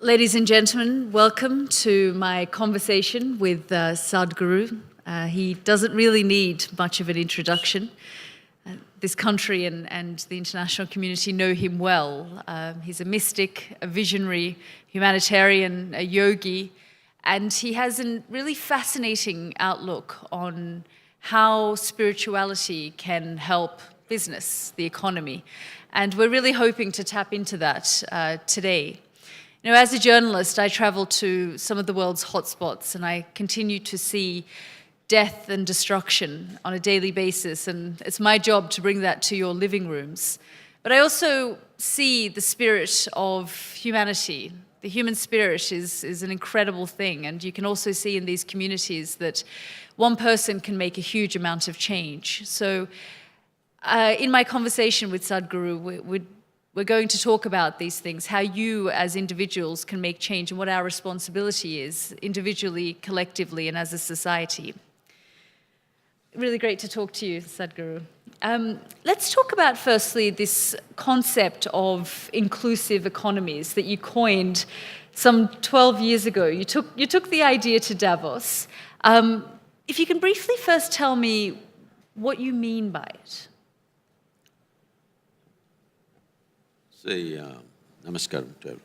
Ladies and gentlemen, welcome to my conversation with Sadhguru. He doesn't really need much of an introduction. This country and the international community know him well. He's a mystic, a visionary, humanitarian, a yogi, and he has a really fascinating outlook on how spirituality can help business, the economy. And we're really hoping to tap into that today. You know, as a journalist, I travel to some of the world's hotspots and I continue to see death and destruction on a daily basis, and it's my job to bring that to your living rooms. But I also see the spirit of humanity. The human spirit is an incredible thing, and you can also see in these communities that one person can make a huge amount of change. So in my conversation with Sadhguru, we're going to talk about these things, how you as individuals can make change and what our responsibility is individually, collectively, and as a society. Really great to talk to you, Sadhguru. Let's talk about firstly this concept of inclusive economies that you coined some 12 years ago. You took the idea to Davos. If you can briefly first tell me what you mean by it. Say, namaskaram to everyone.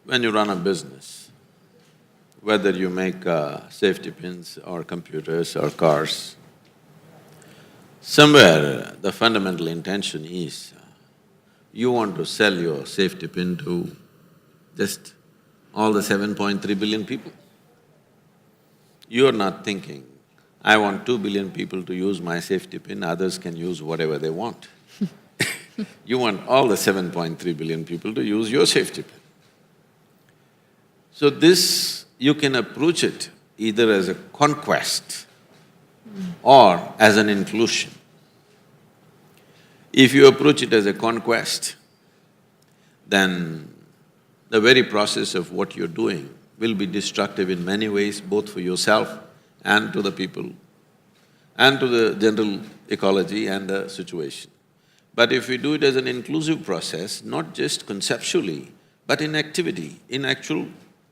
When you run a business, whether you make safety pins or computers or cars, somewhere the fundamental intention is you want to sell your safety pin to just all the 7.3 billion people. You're not thinking, I want 2 billion people to use my safety pin, others can use whatever they want. You want all the 7.3 billion people to use your safety pin. So this, you can approach it either as a conquest or as an inclusion. If you approach it as a conquest, then the very process of what you're doing will be destructive in many ways, both for yourself and to the people, and to the general ecology and the situation. But if we do it as an inclusive process, not just conceptually, but in activity, in actual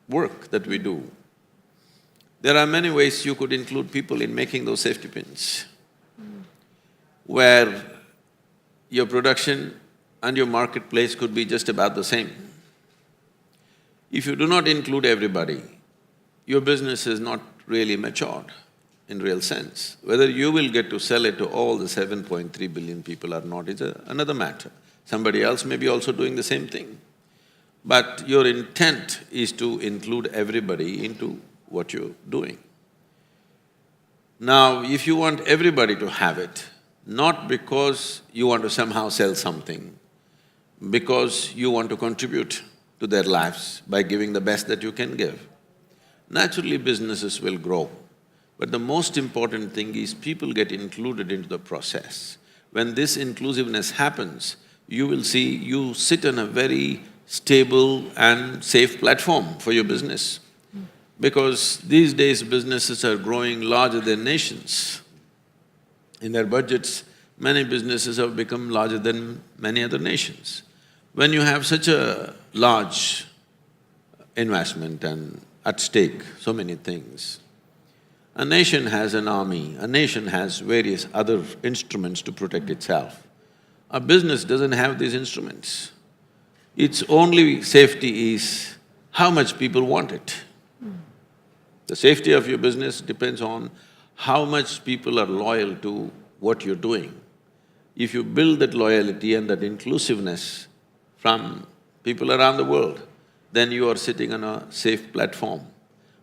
work that we do, there are many ways you could include people in making those safety pins, where your production and your marketplace could be just about the same. If you do not include everybody, your business is not really matured in real sense. Whether you will get to sell it to all the 7.3 billion people or not is another matter. Somebody else may be also doing the same thing. But your intent is to include everybody into what you're doing. Now, if you want everybody to have it, not because you want to somehow sell something, because you want to contribute to their lives by giving the best that you can give, naturally businesses will grow. But the most important thing is people get included into the process. When this inclusiveness happens, you will see you sit on a very stable and safe platform for your business. Because these days businesses are growing larger than nations. In their budgets, many businesses have become larger than many other nations. When you have such a large investment and at stake so many things, a nation has an army, a nation has various other instruments to protect itself. A business doesn't have these instruments. Its only safety is how much people want it. The safety of your business depends on how much people are loyal to what you're doing. If you build that loyalty and that inclusiveness from people around the world, then you are sitting on a safe platform.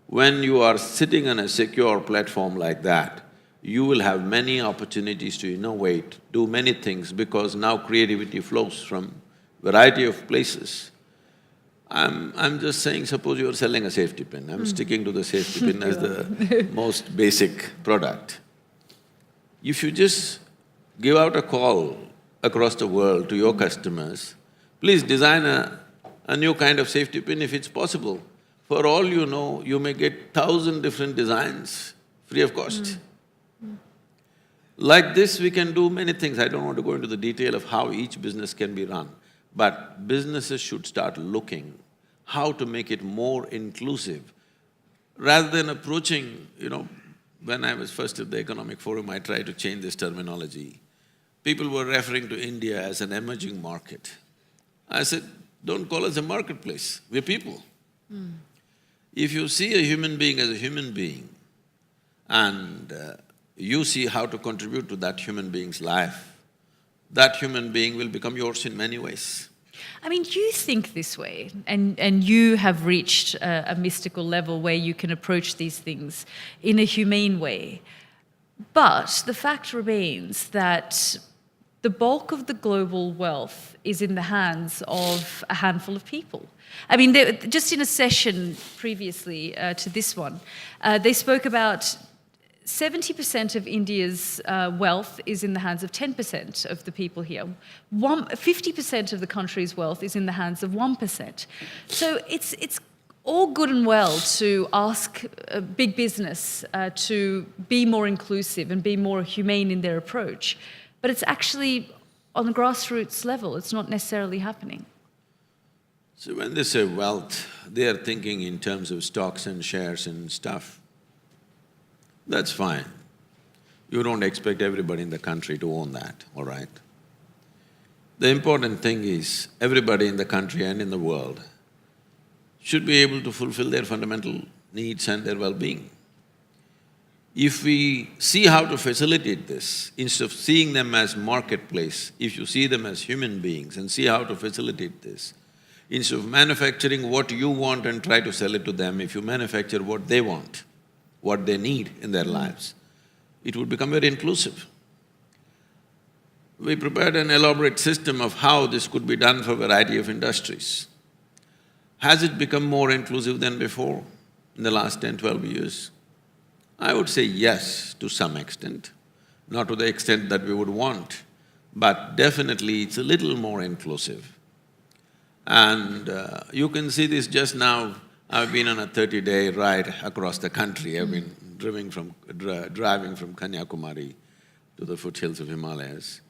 When you are sitting on a secure platform like that, you will have many opportunities to innovate, do many things, because now creativity flows from variety of places. I'm just saying, suppose you're selling a safety pin, I'm sticking to the safety pin as the most basic product. If you just give out a call across the world to your customers, please design a new kind of safety pin if it's possible. For all you know, you may get 1,000 different designs free of cost. Like this, we can do many things. I don't want to go into the detail of how each business can be run. But businesses should start looking how to make it more inclusive. Rather than approaching, when I was first at the Economic Forum, I tried to change this terminology. People were referring to India as an emerging market. I said, don't call us a marketplace, we're people. If you see a human being as a human being and you see how to contribute to that human being's life, that human being will become yours in many ways. I mean, you think this way, and you have reached a mystical level where you can approach these things in a humane way. But the fact remains that the bulk of the global wealth is in the hands of a handful of people. I mean, just in a session previously to this one, they spoke about 70% of India's wealth is in the hands of 10% of the people here. 50% of the country's wealth is in the hands of 1%. So it's all good and well to ask big business to be more inclusive and be more humane in their approach, but it's actually on the grassroots level, it's not necessarily happening. So when they say wealth, they are thinking in terms of stocks and shares and stuff. That's fine. You don't expect everybody in the country to own that, all right? The important thing is, everybody in the country and in the world should be able to fulfill their fundamental needs and their well-being. If we see how to facilitate this, instead of seeing them as marketplace, if you see them as human beings and see how to facilitate this, instead of manufacturing what you want and try to sell it to them, if you manufacture what they want, what they need in their lives, it would become very inclusive. We prepared an elaborate system of how this could be done for a variety of industries. Has it become more inclusive than before in the last 10, 12 years? I would say yes, to some extent, not to the extent that we would want, but definitely it's a little more inclusive. And you can see this just now. I've been on a 30-day ride across the country. I've been driving from Kanyakumari to the foothills of Himalayas.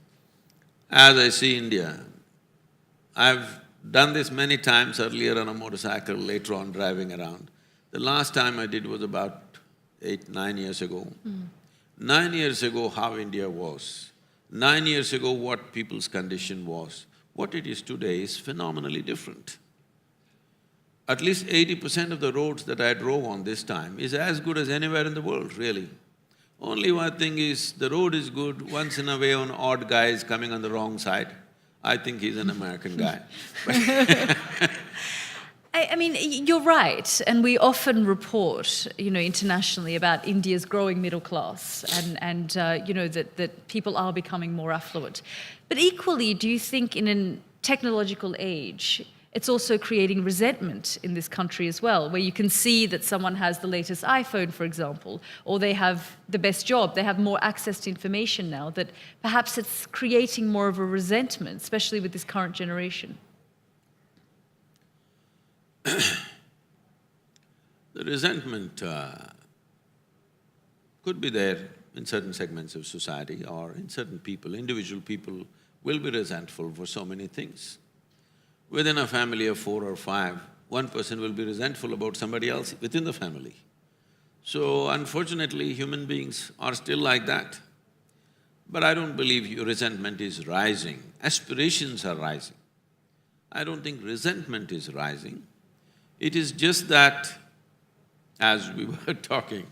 As I see India, I've done this many times earlier on a motorcycle, later on driving around. The last time I did was about 8, 9 years ago. 9 years ago, how India was. 9 years ago, what people's condition was. What it is today is phenomenally different. At least 80% of the roads that I drove on this time is as good as anywhere in the world, really. Only one thing is, the road is good, once in a way an odd guy is coming on the wrong side. I think he's an American guy. I mean, you're right, and we often report, internationally about India's growing middle class and that people are becoming more affluent. But equally, do you think in a technological age, it's also creating resentment in this country as well, where you can see that someone has the latest iPhone, for example, or they have the best job, they have more access to information now, that perhaps it's creating more of a resentment, especially with this current generation? The resentment could be there in certain segments of society or in certain people. Individual people will be resentful for so many things. Within a family of 4 or 5, one person will be resentful about somebody else within the family. So unfortunately, human beings are still like that. But I don't believe your resentment is rising, aspirations are rising. I don't think resentment is rising. It is just that, as we were talking,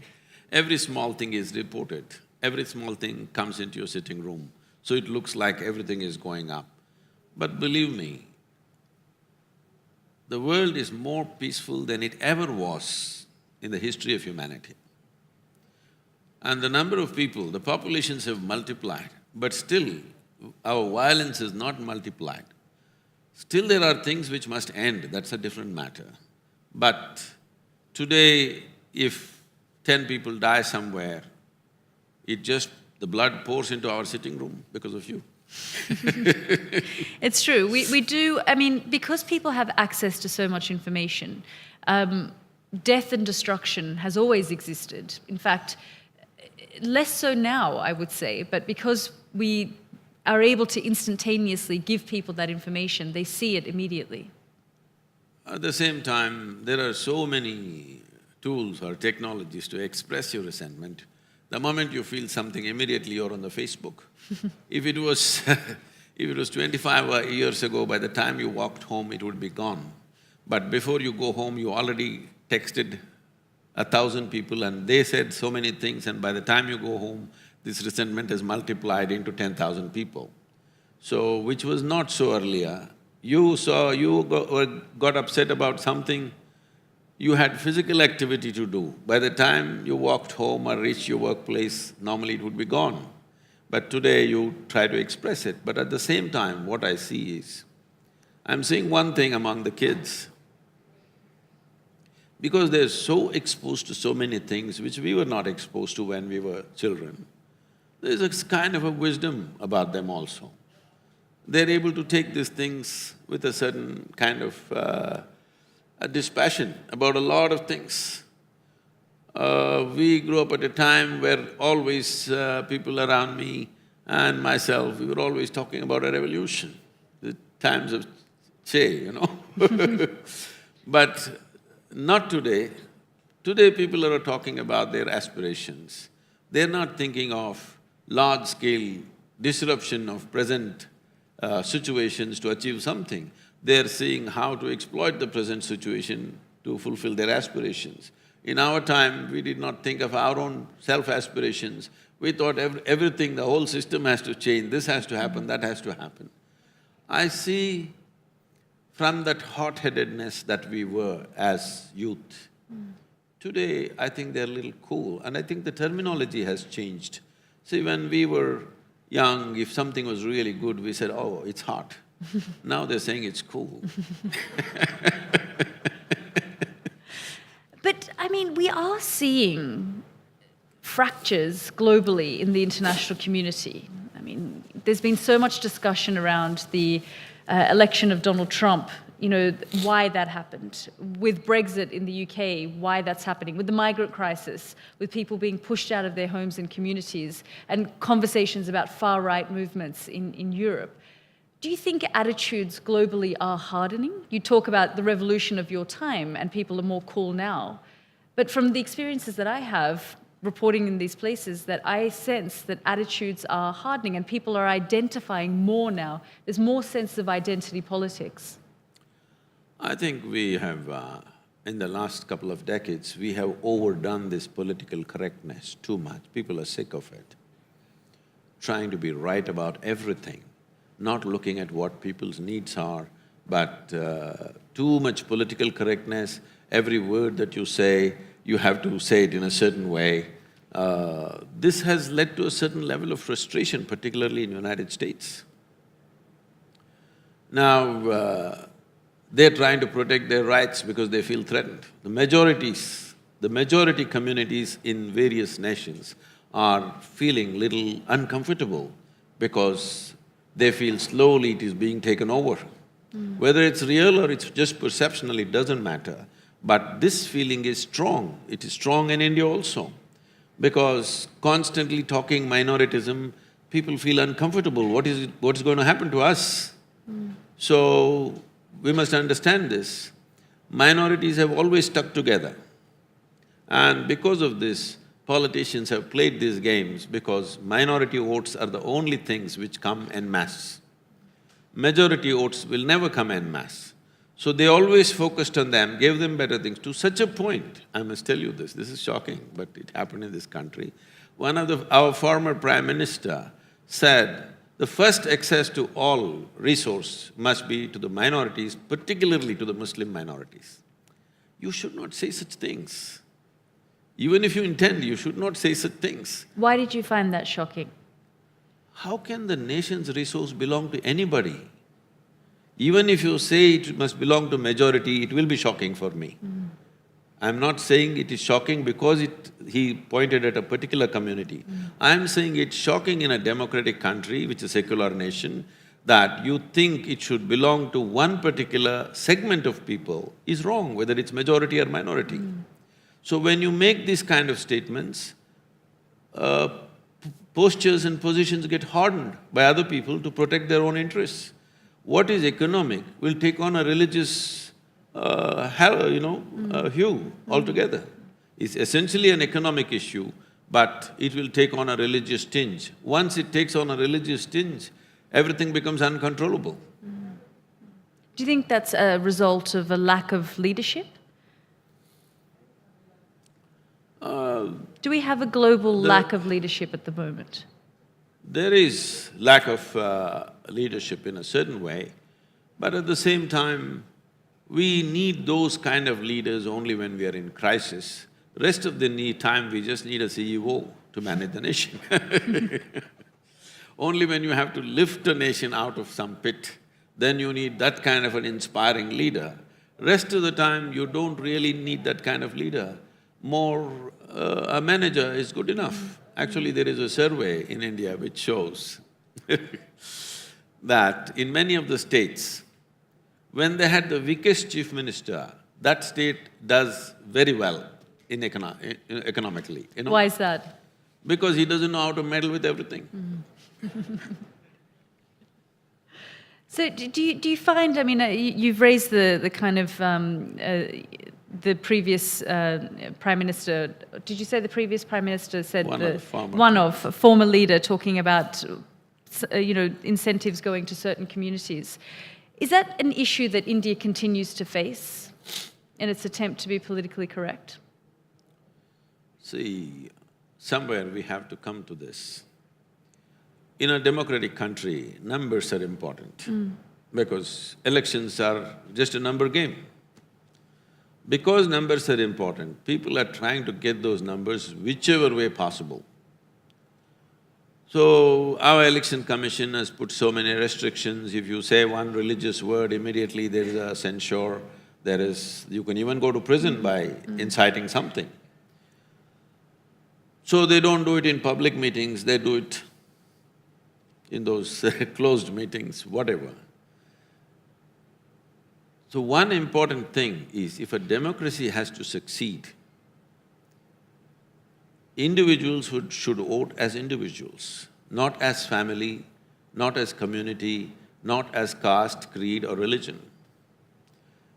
every small thing is reported, every small thing comes into your sitting room, so it looks like everything is going up. But believe me, the world is more peaceful than it ever was in the history of humanity. And the number of people, the populations have multiplied, but still our violence is not multiplied. Still there are things which must end, that's a different matter. But today, if 10 people die somewhere, the blood pours into our sitting room because of you. It's true. We do, I mean, because people have access to so much information, death and destruction has always existed. In fact, less so now, I would say, but because we are able to instantaneously give people that information. They see it immediately. At the same time, there are so many tools or technologies to express your resentment. The moment you feel something, immediately you're on the Facebook. If it was if it was 25 years ago, by the time you walked home, it would be gone. But before you go home, you already texted 1,000 people and they said so many things, and by the time you go home, this resentment has multiplied into 10,000 people. So, which was not so earlier. You got upset about something, you had physical activity to do. By the time you walked home or reached your workplace, normally it would be gone. But today you try to express it. But at the same time, what I see is, I'm seeing one thing among the kids. Because they're so exposed to so many things which we were not exposed to when we were children, there's a kind of a wisdom about them also. They're able to take these things with a certain kind of a dispassion about a lot of things. We grew up at a time where always people around me and myself, we were always talking about a revolution, the times of Che, you know. But not today. Today people are talking about their aspirations. They're not thinking of large-scale disruption of present situations to achieve something. They're seeing how to exploit the present situation to fulfill their aspirations. In our time, we did not think of our own self-aspirations. We thought everything, the whole system has to change, this has to happen, that has to happen. I see from that hot-headedness that we were as youth, today I think they're a little cool, and I think the terminology has changed. See, when we were young, if something was really good, we said, oh, it's hot. Now they're saying it's cool. But, I mean, we are seeing fractures globally in the international community. I mean, there's been so much discussion around the election of Donald Trump, you know, why that happened. With Brexit in the UK, why that's happening. With the migrant crisis, with people being pushed out of their homes and communities, and conversations about far-right movements in Europe. Do you think attitudes globally are hardening? You talk about the revolution of your time and people are more cool now. But from the experiences that I have reporting in these places, that I sense that attitudes are hardening and people are identifying more now. There's more sense of identity politics. I think we have, in the last couple of decades, we have overdone this political correctness too much. People are sick of it. Trying to be right about everything, not looking at what people's needs are, but too much political correctness. Every word that you say, you have to say it in a certain way. This has led to a certain level of frustration, particularly in the United States. Now, they're trying to protect their rights because they feel threatened. The majority communities in various nations are feeling little uncomfortable because they feel slowly it is being taken over. Whether it's real or it's just perceptional, it doesn't matter. But this feeling is strong. It is strong in India also. Because constantly talking minoritism, people feel uncomfortable. What's going to happen to us? So, we must understand this. Minorities have always stuck together. And because of this, politicians have played these games because minority votes are the only things which come en masse. Majority votes will never come en masse. So they always focused on them, gave them better things, to such a point, I must tell you this is shocking, but it happened in this country. Our former Prime Minister said, the first access to all resource must be to the minorities, particularly to the Muslim minorities. You should not say such things. Even if you intend, you should not say such things. Why did you find that shocking? How can the nation's resource belong to anybody? Even if you say it must belong to majority, it will be shocking for me. I'm not saying it is shocking because he pointed at a particular community. I'm saying it's shocking in a democratic country, which is a secular nation, that you think it should belong to one particular segment of people is wrong, whether it's majority or minority. So when you make these kind of statements, postures and positions get hardened by other people to protect their own interests. What is economic will take on a religious, hue altogether. It's essentially an economic issue, but it will take on a religious tinge. Once it takes on a religious tinge, everything becomes uncontrollable. Do you think that's a result of a lack of leadership? Do we have a global lack of leadership at the moment? There is lack of leadership in a certain way, but at the same time, we need those kind of leaders only when we are in crisis. Rest of the time, we just need a CEO to manage the nation. Only when you have to lift a nation out of some pit, then you need that kind of an inspiring leader. Rest of the time, you don't really need that kind of leader. A manager is good enough. Actually, there is a survey in India which shows that in many of the states, when they had the weakest chief minister, that state does very well in economically, you know. Why is that? Because he doesn't know how to meddle with everything. So do you find, I mean, you've raised the kind of, the previous Prime Minister, did you say the previous Prime Minister said former leader talking about, incentives going to certain communities. Is that an issue that India continues to face in its attempt to be politically correct? See, somewhere we have to come to this. In a democratic country, numbers are important because elections are just a number game. Because numbers are important, people are trying to get those numbers whichever way possible. So, our election commission has put so many restrictions. If you say one religious word, immediately there is a censure, you can even go to prison by inciting something. So they don't do it in public meetings, they do it in those closed meetings, whatever. So one important thing is, if a democracy has to succeed, individuals should vote as individuals, not as family, not as community, not as caste, creed or religion.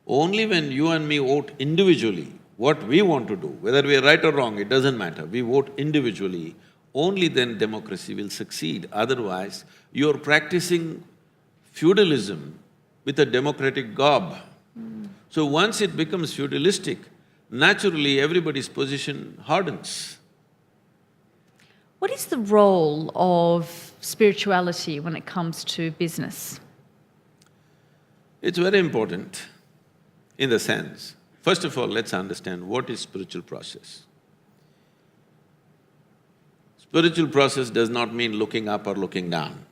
Only when you and me vote individually, what we want to do, whether we are right or wrong, it doesn't matter, we vote individually, only then democracy will succeed. Otherwise, you're practicing feudalism with a democratic garb. So once it becomes feudalistic, naturally everybody's position hardens. What is the role of spirituality when it comes to business? It's very important in the sense, first of all, let's understand what is spiritual process. Spiritual process does not mean looking up or looking down.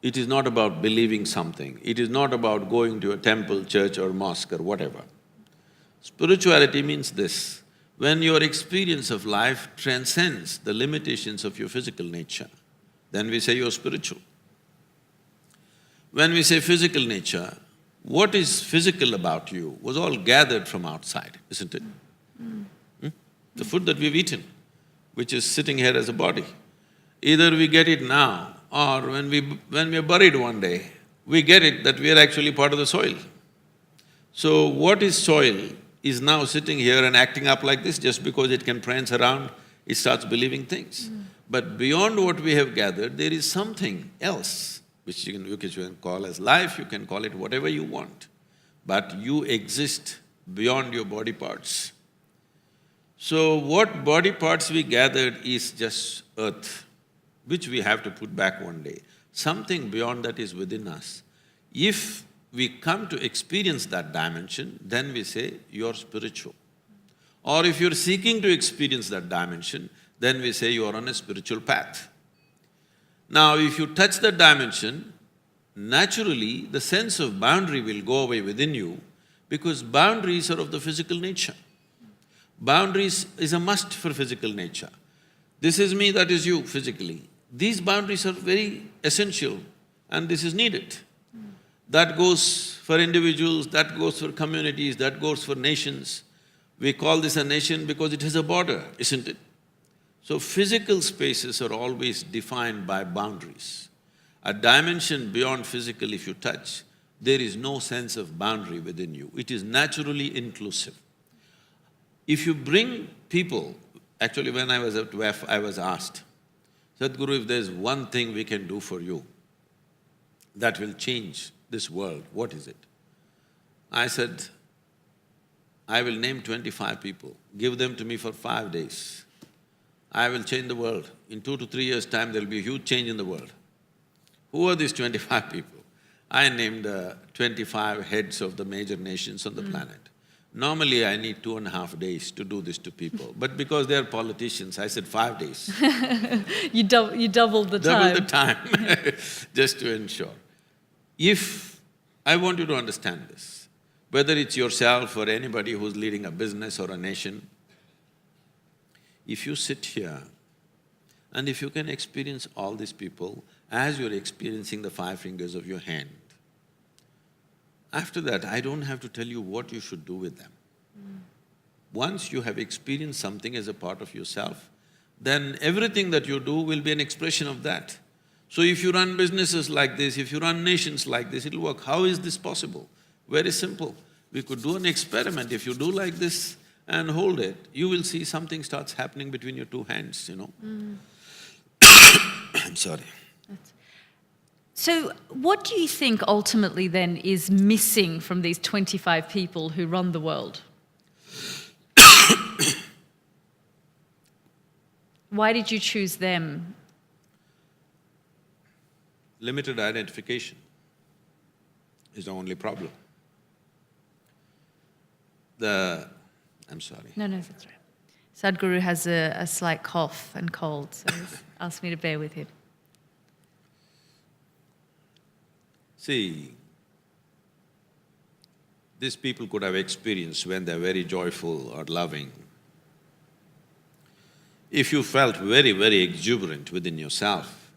It is not about believing something, it is not about going to a temple, church or mosque or whatever. Spirituality means this: when your experience of life transcends the limitations of your physical nature, then we say you're spiritual. When we say physical nature, what is physical about you was all gathered from outside, isn't it? The food that we've eaten, which is sitting here as a body. Either we get it now, or when we are buried one day, we get it that we are actually part of the soil. So what is soil is now sitting here and acting up like this just because it can prance around, it starts believing things. But beyond what we have gathered, there is something else which you can call as life, you can call it whatever you want, but you exist beyond your body parts. So what body parts we gathered is just earth, which we have to put back one day. Something beyond that is within us. If we come to experience that dimension, then we say, you're spiritual. Or if you're seeking to experience that dimension, then we say you're on a spiritual path. Now, if you touch that dimension, naturally the sense of boundary will go away within you because boundaries are of the physical nature. Boundaries is a must for physical nature. This is me, that is you physically. These boundaries are very essential and this is needed. That goes for individuals, that goes for communities, that goes for nations. We call this a nation because it has a border, isn't it? So physical spaces are always defined by boundaries. A dimension beyond physical, if you touch, there is no sense of boundary within you. It is naturally inclusive. If you bring people… Actually, when I was at WEF, I was asked, Sadhguru, if there's one thing we can do for you that will change this world, what is it? I said, I will name 25 people, give them to me for 5 days. I will change the world. In 2 to 3 years' time, there'll be a huge change in the world. Who are these 25 people? I named 25 heads of the major nations on the planet. Normally, I need 2.5 days to do this to people, but because they're politicians, I said 5 days. You doubled the time. Double the time, just to ensure. If… I want you to understand this, whether it's yourself or anybody who's leading a business or a nation, if you sit here and if you can experience all these people as you're experiencing the 5 fingers of your hand, after that, I don't have to tell you what you should do with them. Once you have experienced something as a part of yourself, then everything that you do will be an expression of that. So if you run businesses like this, if you run nations like this, it'll work. How is this possible? Very simple. We could do an experiment. If you do like this and hold it, you will see something starts happening between your 2 hands, you know. I'm sorry. So what do you think ultimately then is missing from these 25 people who run the world? Why did you choose them? Limited identification is the only problem. I'm sorry. No, that's right. Sadhguru has a slight cough and cold, so he's asked me to bear with him. See, these people could have experienced when they're very joyful or loving. If you felt very, very exuberant within yourself,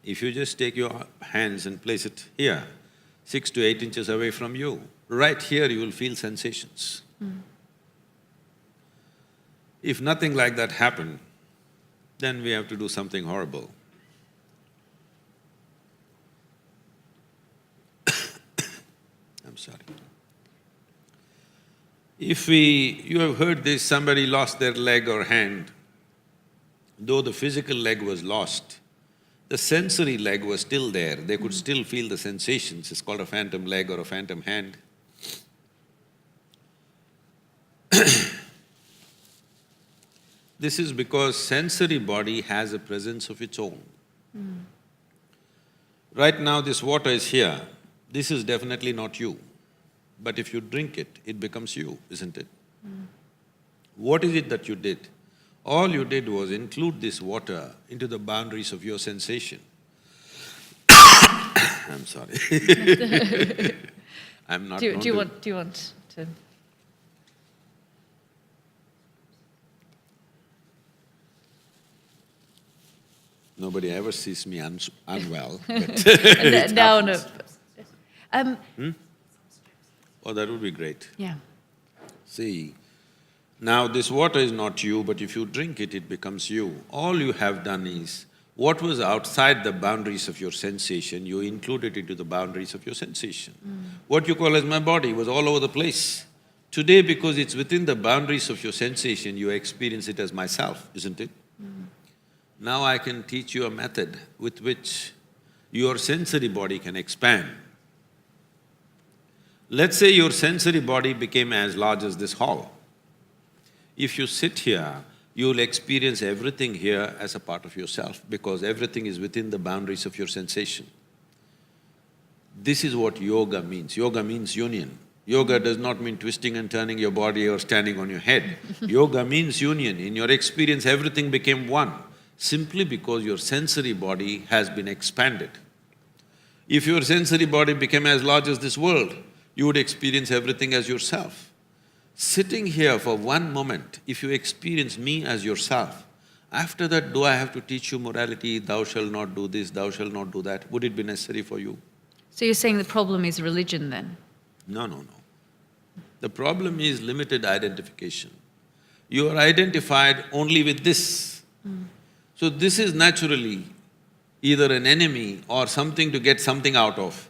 if you just take your hands and place it here, 6 to 8 inches away from you, right here you will feel sensations. If nothing like that happened, then we have to do something horrible. I'm sorry. You have heard this, somebody lost their leg or hand, though the physical leg was lost, the sensory leg was still there, they could still feel the sensations, it's called a phantom leg or a phantom hand. This is because sensory body has a presence of its own. Right now this water is here, this is definitely not you. But if you drink it, it becomes you, isn't it? What is it that you did? All you did was include this water into the boundaries of your sensation. I'm sorry. I'm not… Do you want to… Nobody ever sees me unwell, but Now, no. Oh, that would be great. Yeah. See, now this water is not you, but if you drink it, it becomes you. All you have done is, what was outside the boundaries of your sensation, you included it into the boundaries of your sensation. What you call as my body was all over the place. Today, because it's within the boundaries of your sensation, you experience it as myself, isn't it? Now I can teach you a method with which your sensory body can expand. Let's say your sensory body became as large as this hall. If you sit here, you'll experience everything here as a part of yourself because everything is within the boundaries of your sensation. This is what yoga means. Yoga means union. Yoga does not mean twisting and turning your body or standing on your head. Yoga means union. In your experience, everything became one, simply because your sensory body has been expanded. If your sensory body became as large as this world, you would experience everything as yourself. Sitting here for one moment, if you experience me as yourself, after that, do I have to teach you morality, thou shalt not do this, thou shalt not do that? Would it be necessary for you? So you're saying the problem is religion then? No. The problem is limited identification. You are identified only with this. So this is naturally either an enemy or something to get something out of.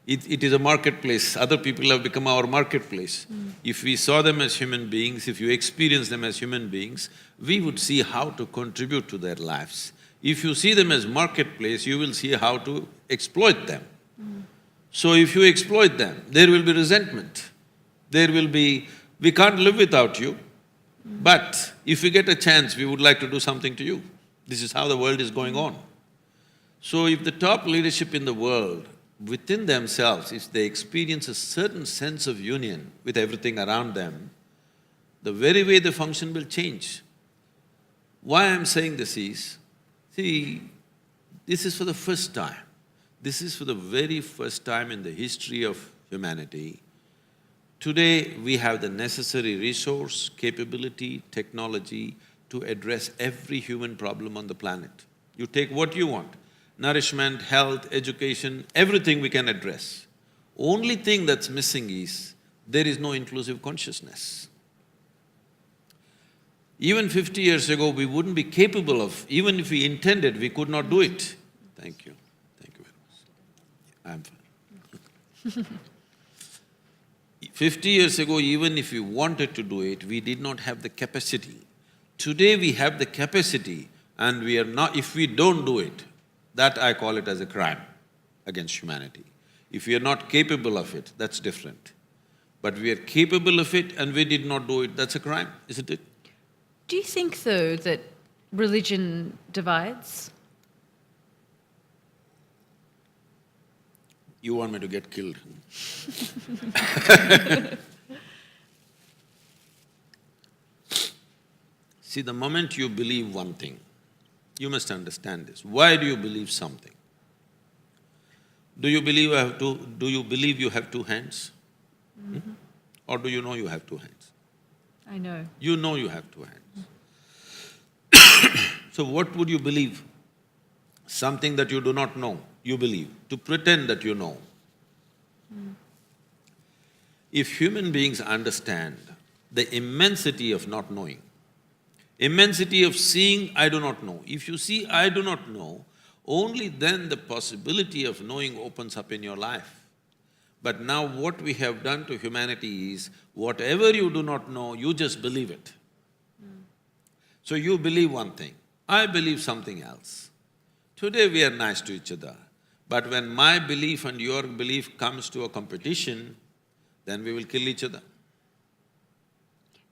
It is a marketplace, other people have become our marketplace. If we saw them as human beings, if you experience them as human beings, we would see how to contribute to their lives. If you see them as marketplace, you will see how to exploit them. So if you exploit them, there will be resentment. There will be, we can't live without you, but if we get a chance, we would like to do something to you. This is how the world is going on. So if the top leadership in the world, within themselves, if they experience a certain sense of union with everything around them, the very way they function will change. Why I'm saying this is, see, this is for the first time. This is for the very first time in the history of humanity. Today, we have the necessary resource, capability, technology to address every human problem on the planet. You take what you want, nourishment, health, education, everything we can address. Only thing that's missing is, there is no inclusive consciousness. Even 50 years ago, we wouldn't be capable of, even if we intended, we could not do it. Thank you very much. I'm fine. 50 years ago, even if we wanted to do it, we did not have the capacity. Today we have the capacity and we are not… if we don't do it, that I call it as a crime against humanity. If we are not capable of it, that's different. But we are capable of it and we did not do it, that's a crime, isn't it? Do you think, though, that religion divides? You want me to get killed? See, the moment you believe one thing, you must understand this. Why do you believe something? Do you believe you have two hands? Or do you know you have two hands? I know. You know you have two hands. So what would you believe? Something that you do not know, you believe, to pretend that you know. If human beings understand the immensity of not knowing, immensity of seeing I do not know, if you see I do not know, only then the possibility of knowing opens up in your life. But now what we have done to humanity is, whatever you do not know, you just believe it. So you believe one thing, I believe something else. Today we are nice to each other, but when my belief and your belief comes to a competition, then we will kill each other.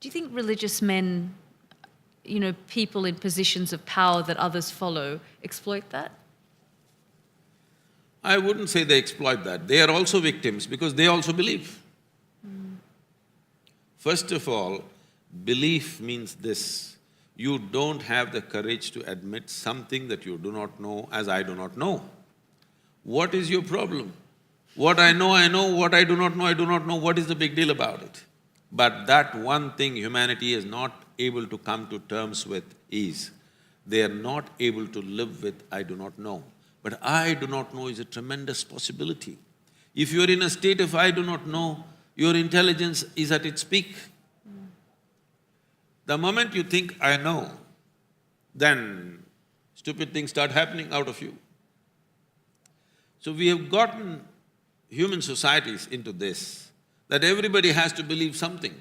Do you think religious men, people in positions of power that others follow, exploit that? I wouldn't say they exploit that. They are also victims because they also believe. First of all, belief means this: you don't have the courage to admit something that you do not know as I do not know. What is your problem? What I know, what I do not know, what is the big deal about it? But that one thing humanity is not able to come to terms with is, they are not able to live with I do not know. But I do not know is a tremendous possibility. If you are in a state of I do not know, your intelligence is at its peak. The moment you think I know, then stupid things start happening out of you. So we have gotten human societies into this, that everybody has to believe something.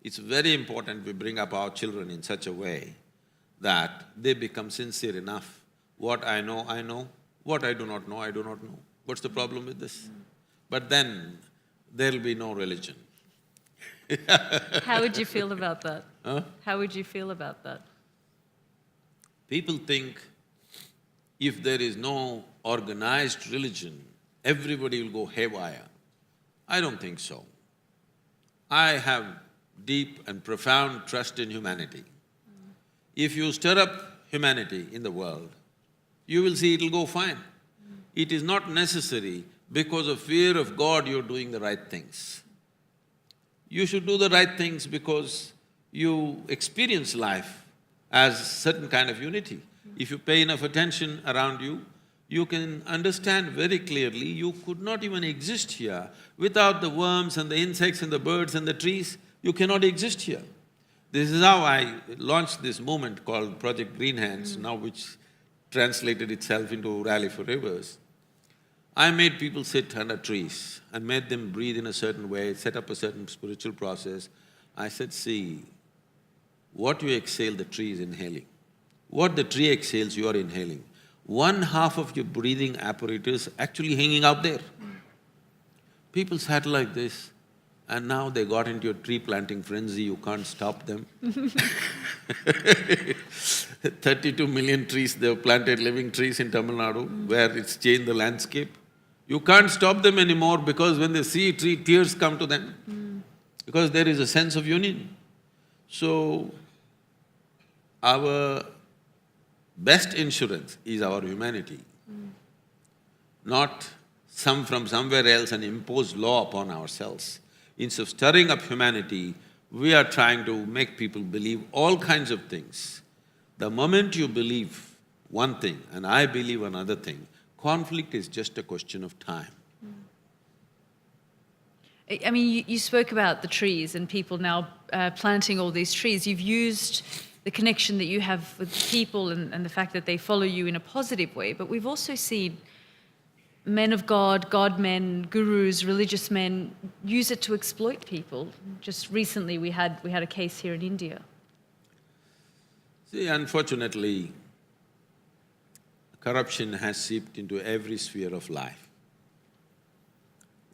It's very important we bring up our children in such a way that they become sincere enough. What I know, what I do not know, I do not know. What's the problem with this? But then, there'll be no religion. How would you feel about that? Huh? How would you feel about that? People think if there is no organized religion, everybody will go haywire. I don't think so. I have deep and profound trust in humanity. If you stir up humanity in the world, you will see it'll go fine. It is not necessary because of fear of God you're doing the right things. You should do the right things because you experience life as certain kind of unity. If you pay enough attention around you, you can understand very clearly you could not even exist here without the worms and the insects and the birds and the trees. You cannot exist here. This is how I launched this movement called Project Green Hands, now which translated itself into Rally for Rivers. I made people sit under trees and made them breathe in a certain way, set up a certain spiritual process. I said, see, what you exhale, the tree is inhaling. What the tree exhales, you are inhaling. One half of your breathing apparatus actually hanging out there. People sat like this, and now they got into a tree planting frenzy, you can't stop them. 32 million trees, they've planted living trees in Tamil Nadu, where it's changed the landscape. You can't stop them anymore because when they see a tree, tears come to them, because there is a sense of union. So, our best insurance is our humanity, not from somewhere else and impose law upon ourselves. Instead of stirring up humanity, we are trying to make people believe all kinds of things. The moment you believe one thing and I believe another thing, conflict is just a question of time. I mean, you spoke about the trees and people now planting all these trees. You've used the connection that you have with people and the fact that they follow you in a positive way, but we've also seen men of God, God-men, gurus, religious men use it to exploit people. Just recently we had a case here in India. See, unfortunately, corruption has seeped into every sphere of life.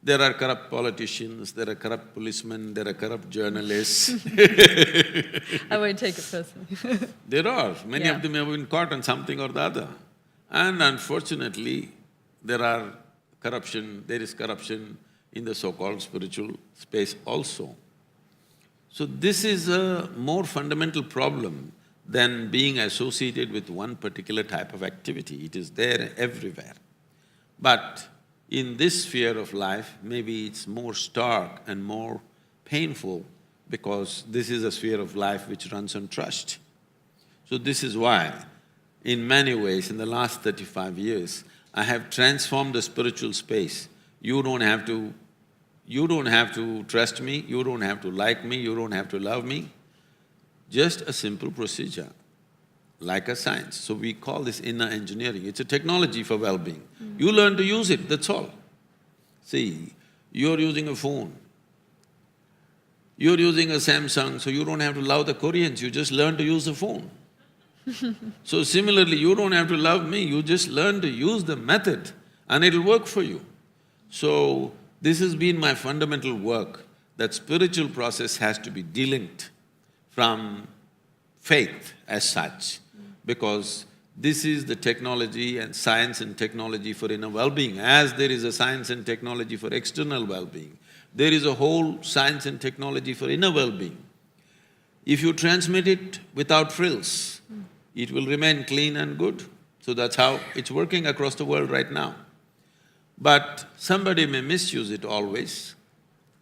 There are corrupt politicians, there are corrupt policemen, there are corrupt journalists. I won't take it personally. There are. Many of them have been caught on something or the other. And unfortunately, there is corruption in the so-called spiritual space also. So this is a more fundamental problem than being associated with one particular type of activity. It is there everywhere. But in this sphere of life, maybe it's more stark and more painful because this is a sphere of life which runs on trust. So this is why, in many ways, in the last 35 years, I have transformed the spiritual space. You don't have to trust me, you don't have to like me, you don't have to love me. Just a simple procedure, like a science. So we call this inner engineering. It's a technology for well-being. You learn to use it, that's all. See, you're using a phone, you're using a Samsung, so you don't have to love the Koreans, you just learn to use the phone. So similarly, you don't have to love me, you just learn to use the method and it'll work for you. So, this has been my fundamental work, that spiritual process has to be delinked from faith as such, because this is the technology and science and technology for inner well-being. As there is a science and technology for external well-being, there is a whole science and technology for inner well-being. If you transmit it without frills, it will remain clean and good. So that's how it's working across the world right now. But somebody may misuse it always,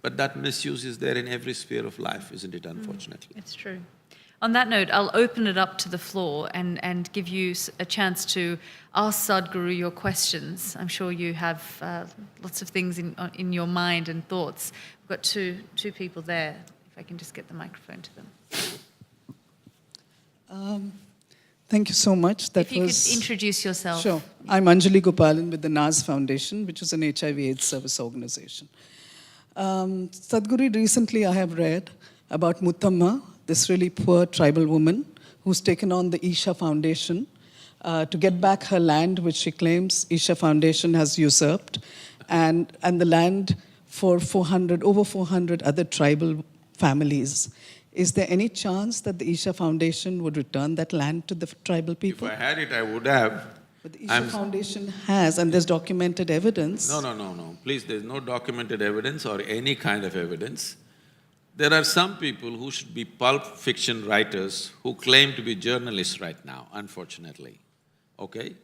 but that misuse is there in every sphere of life, isn't it, unfortunately? It's true. On that note, I'll open it up to the floor and give you a chance to ask Sadhguru your questions. I'm sure you have lots of things in your mind and thoughts. We've got two people there, if I can just get the microphone to them. Thank you so much. If you could introduce yourself. Sure. I'm Anjali Gopalan with the NAS Foundation, which is an HIV/AIDS service organization. Sadhguru, recently I have read about Muthamma, this really poor tribal woman who's taken on the Isha Foundation to get back her land, which she claims Isha Foundation has usurped, and the land for over 400 other tribal families. Is there any chance that the Isha Foundation would return that land to the tribal people? If I had it, I would have. But the Isha Foundation has, and there's documented evidence. No. Please, there's no documented evidence or any kind of evidence. There are some people who should be pulp fiction writers who claim to be journalists right now, unfortunately, okay?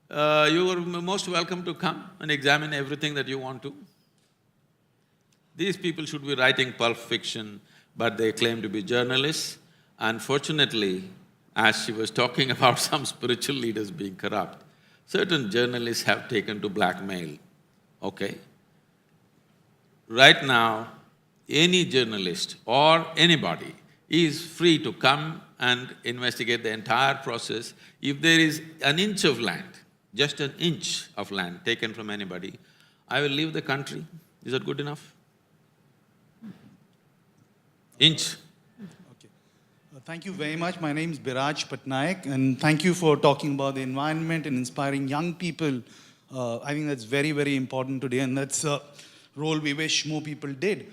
You are most welcome to come and examine everything that you want to. These people should be writing pulp fiction, but they claim to be journalists. Unfortunately, as she was talking about some spiritual leaders being corrupt, certain journalists have taken to blackmail, okay? Right now, any journalist or anybody is free to come and investigate the entire process. If there is an inch of land, just an inch of land taken from anybody, I will leave the country. Is that good enough? Inch. Okay. Thank you very much. My name is Biraj Patnaik, and thank you for talking about the environment and inspiring young people. I think that's very, very important today, and that's a role we wish more people did.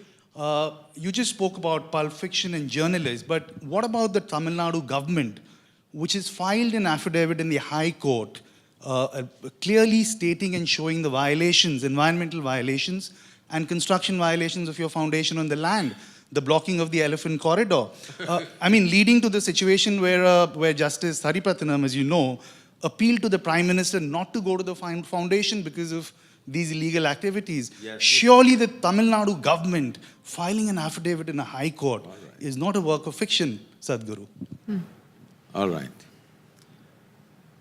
You just spoke about Pulp Fiction and journalists, but what about the Tamil Nadu government, which has filed an affidavit in the High Court, clearly stating and showing the violations, environmental violations and construction violations of your foundation on the land, the blocking of the elephant corridor. I mean, leading to the situation where Justice Haripratnam, as you know, appealed to the Prime Minister not to go to the foundation because of these illegal activities. Yes. Surely the Tamil Nadu government filing an affidavit in a high court is not a work of fiction, Sadhguru. All right.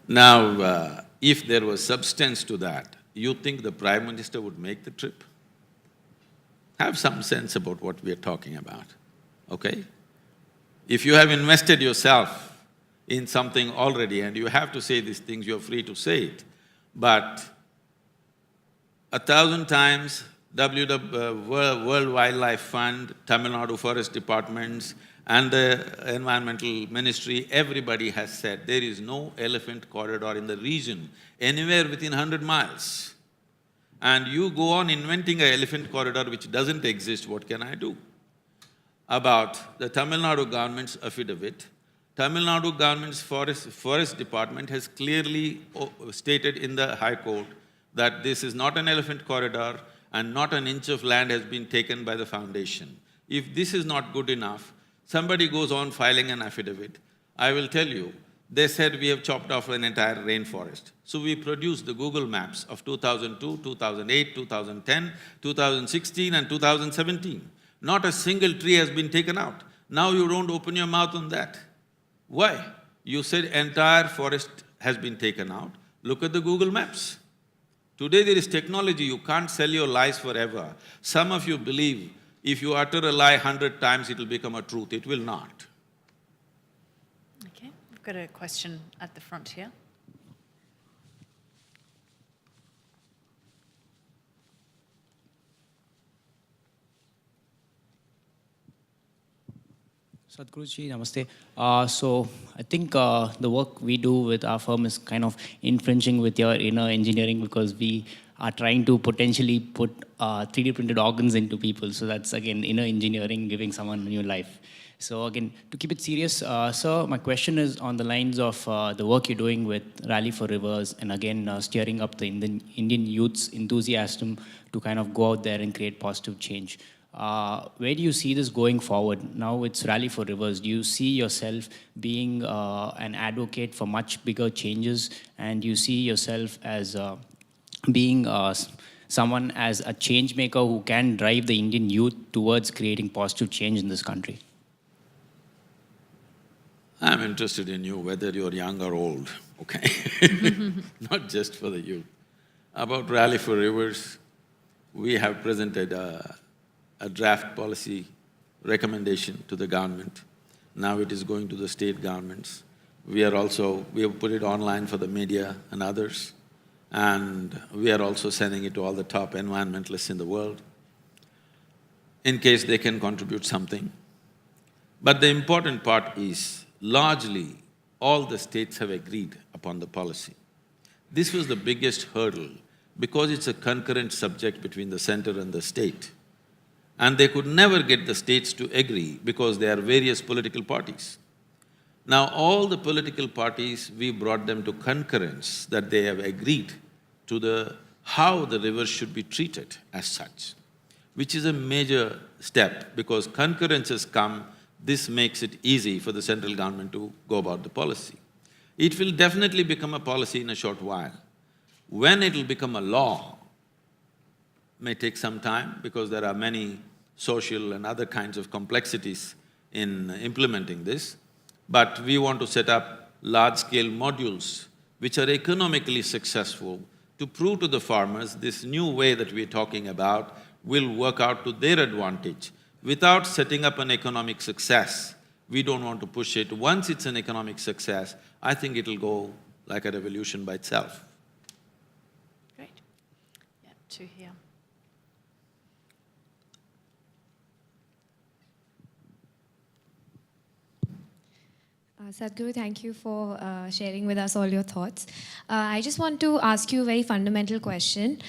Now, if there was substance to that, you think the Prime Minister would make the trip? Have some sense about what we are talking about, okay? If you have invested yourself in something already and you have to say these things, you're free to say it. But 1,000 times World Wildlife Fund, Tamil Nadu Forest Departments and the Environmental Ministry, everybody has said there is no elephant corridor in the region, anywhere within 100 miles. And you go on inventing an elephant corridor which doesn't exist, what can I do? About the Tamil Nadu government's affidavit, Tamil Nadu government's forest department has clearly stated in the High Court that this is not an elephant corridor and not an inch of land has been taken by the foundation. If this is not good enough, somebody goes on filing an affidavit. I will tell you, they said we have chopped off an entire rainforest. So we produced the Google Maps of 2002, 2008, 2010, 2016 and 2017. Not a single tree has been taken out. Now you don't open your mouth on that. Why? You said entire forest has been taken out. Look at the Google Maps. Today there is technology, you can't sell your lies forever. Some of you believe if you utter a lie 100 times, it will become a truth. It will not. Okay, we've got a question at the front here. Sadhguruji, namaste. So I think the work we do with our firm is kind of infringing with your inner engineering because we are trying to potentially put 3D printed organs into people. So that's again inner engineering, giving someone a new life. So again, to keep it serious, sir, my question is on the lines of the work you're doing with Rally for Rivers and again steering up the Indian youth's enthusiasm to kind of go out there and create positive change. Where do you see this going forward? Now it's Rally for Rivers. Do you see yourself being an advocate for much bigger changes? And do you see yourself as being someone as a change maker who can drive the Indian youth towards creating positive change in this country? I'm interested in you, whether you're young or old, okay? Not just for the youth. About Rally for Rivers, we have presented a draft policy recommendation to the government. Now it is going to the state governments. We have put it online for the media and others, and we are also sending it to all the top environmentalists in the world, in case they can contribute something. But the important part is, largely, all the states have agreed upon the policy. This was the biggest hurdle because it's a concurrent subject between the center and the state. And they could never get the states to agree because there are various political parties. Now, all the political parties, we brought them to concurrence that they have agreed to how the rivers should be treated as such, which is a major step because concurrence has come. This makes it easy for the central government to go about the policy. It will definitely become a policy in a short while. When it will become a law, may take some time because there are many social and other kinds of complexities in implementing this. But we want to set up large-scale modules which are economically successful to prove to the farmers this new way that we're talking about will work out to their advantage. Without setting up an economic success, We don't want to push it. Once it's an economic success, I think it'll go like a revolution by itself. Great. Yeah, two here. Sadhguru, thank you for sharing with us all your thoughts. I just want to ask you a very fundamental question.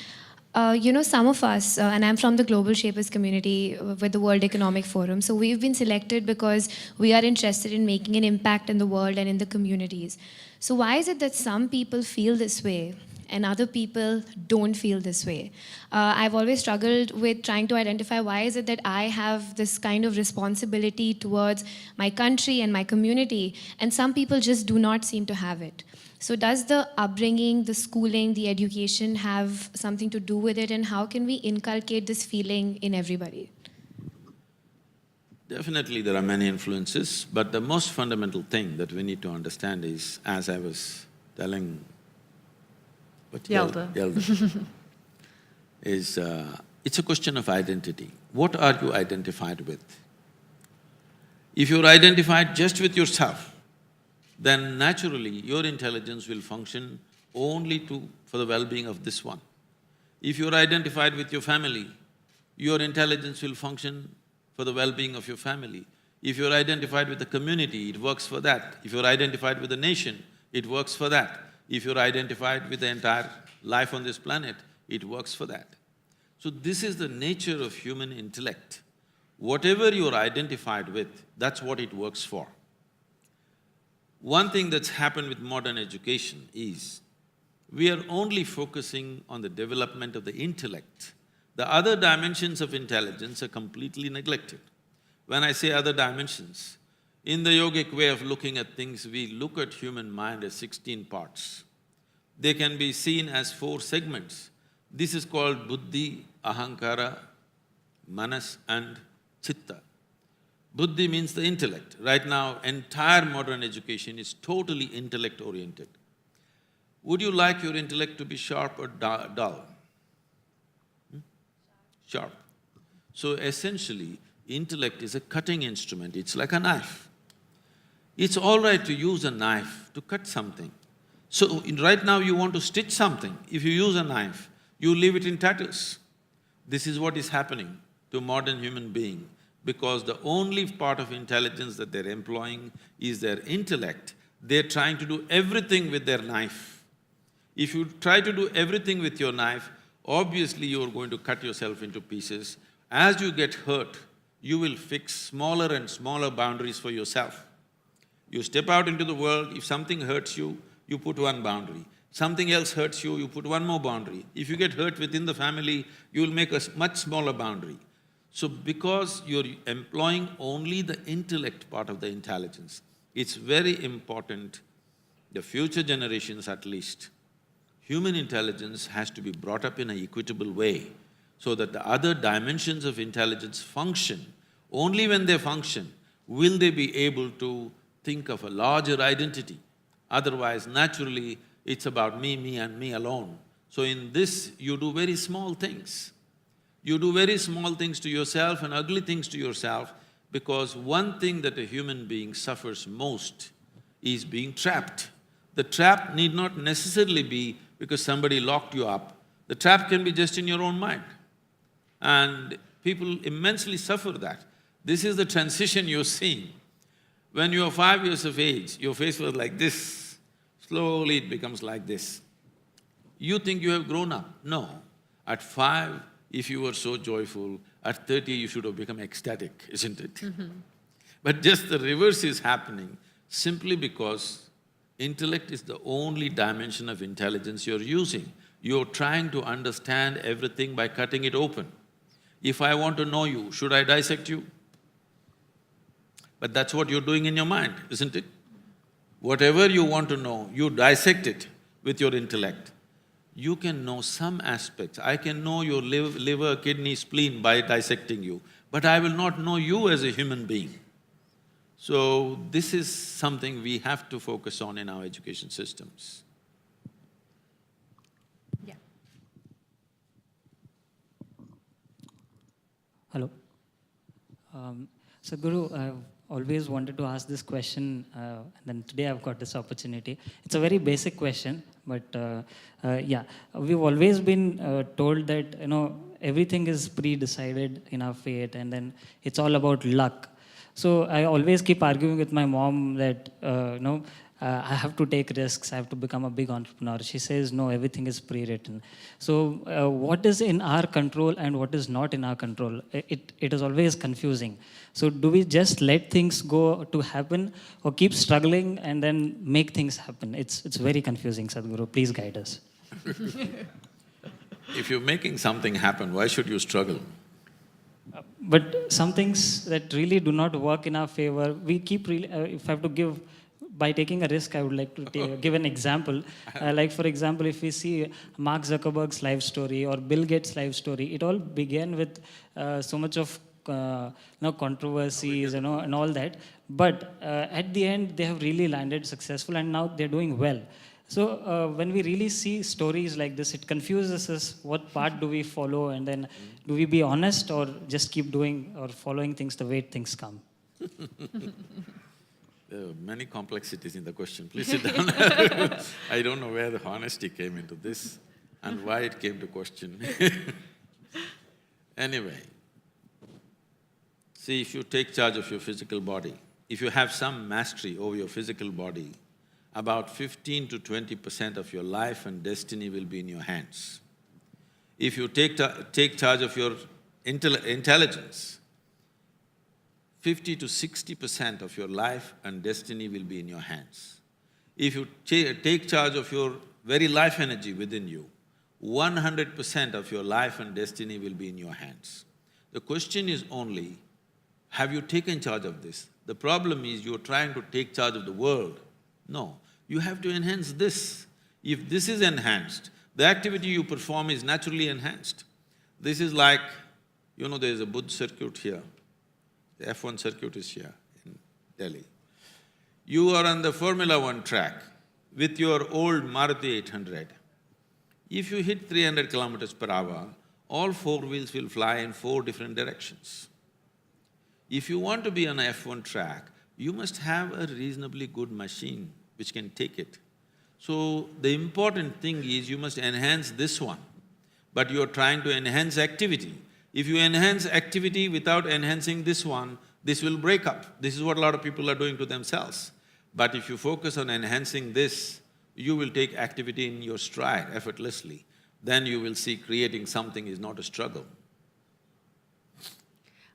Some of us, and I'm from the Global Shapers community with the World Economic Forum, so we've been selected because we are interested in making an impact in the world and in the communities. So why is it that some people feel this way and other people don't feel this way? I've always struggled with trying to identify why is it that I have this kind of responsibility towards my country and my community, and some people just do not seem to have it. So does the upbringing, the schooling, the education have something to do with it, and how can we inculcate this feeling in everybody? Definitely there are many influences, but the most fundamental thing that we need to understand is, as I was telling Yelda, is it's a question of identity. What are you identified with? If you're identified just with yourself, then naturally your intelligence will function only for the well-being of this one. If you're identified with your family, your intelligence will function for the well-being of your family. If you're identified with the community, it works for that. If you're identified with the nation, it works for that. If you're identified with the entire life on this planet, it works for that. So this is the nature of human intellect. Whatever you're identified with, that's what it works for. One thing that's happened with modern education is, we are only focusing on the development of the intellect. The other dimensions of intelligence are completely neglected. When I say other dimensions, in the yogic way of looking at things, we look at human mind as 16 parts. They can be seen as 4 segments. This is called buddhi, ahankara, manas and chitta. Buddhi means the intellect. Right now, entire modern education is totally intellect-oriented. Would you like your intellect to be sharp or dull? Sharp. So essentially, intellect is a cutting instrument, it's like a knife. It's all right to use a knife to cut something. So right now you want to stitch something, if you use a knife, you leave it in tatters. This is what is happening to modern human being, because the only part of intelligence that they're employing is their intellect. They're trying to do everything with their knife. If you try to do everything with your knife, obviously you're going to cut yourself into pieces. As you get hurt, you will fix smaller and smaller boundaries for yourself. You step out into the world, if something hurts you, you put one boundary. Something else hurts you, you put one more boundary. If you get hurt within the family, you will make a much smaller boundary. So because you're employing only the intellect part of the intelligence, it's very important, the future generations at least, human intelligence has to be brought up in an equitable way so that the other dimensions of intelligence function. Only when they function will they be able to think of a larger identity. Otherwise, naturally, it's about me and me alone. So in this, you do very small things. You do very small things to yourself and ugly things to yourself, because one thing that a human being suffers most is being trapped. The trap need not necessarily be because somebody locked you up. The trap can be just in your own mind. And people immensely suffer that. This is the transition you're seeing. When you are 5 years of age, your face was like this, slowly it becomes like this. You think you have grown up. No. At 5, if you were so joyful, at 30 you should have become ecstatic, isn't it? But just the reverse is happening simply because intellect is the only dimension of intelligence you're using. You're trying to understand everything by cutting it open. If I want to know you, should I dissect you? But that's what you're doing in your mind, isn't it? Whatever you want to know, you dissect it with your intellect. You can know some aspects. I can know your liver, kidney, spleen by dissecting you, but I will not know you as a human being. So this is something we have to focus on in our education systems. Yeah. Hello. Sadhguru, always wanted to ask this question, and then today I've got this opportunity. It's a very basic question, but yeah, we've always been told that everything is pre-decided in our fate, and then it's all about luck. So I always keep arguing with my mom that I have to take risks, I have to become a big entrepreneur. She says, no, everything is pre-written. So what is in our control and what is not in our control? It is always confusing. So do we just let things go to happen, or keep struggling and then make things happen? It's very confusing, Sadhguru. Please guide us. If you're making something happen, why should you struggle? But some things that really do not work in our favor, we keep really, if I have to give, by taking a risk, I would like to give an example. Like for example, if we see Mark Zuckerberg's life story or Bill Gates' life story, it all began with so much of controversies, and all that. But at the end, they have really landed successful, and now they're doing well. So when we really see stories like this, it confuses us. What part do we follow, and then do we be honest, or just keep doing or following things the way things come? There are many complexities in the question. Please sit down. I don't know where the honesty came into this and why it came to question. Anyway, see, if you take charge of your physical body, if you have some mastery over your physical body, about 15 to 20% of your life and destiny will be in your hands. If you take charge of your intelligence, 50 to 60% of your life and destiny will be in your hands. If you take charge of your very life energy within you, 100% of your life and destiny will be in your hands. The question is only, have you taken charge of this? The problem is you're trying to take charge of the world. No, you have to enhance this. If this is enhanced, the activity you perform is naturally enhanced. This is like, there's a Buddh circuit here. The F1 circuit is here in Delhi. You are on the Formula 1 track with your old Maruti 800. If you hit 300 kilometers per hour, all four wheels will fly in four different directions. If you want to be on a F1 track, you must have a reasonably good machine which can take it. So the important thing is you must enhance this one, but you're trying to enhance activity. If you enhance activity without enhancing this one, this will break up. This is what a lot of people are doing to themselves. But if you focus on enhancing this, you will take activity in your stride effortlessly. Then you will see creating something is not a struggle.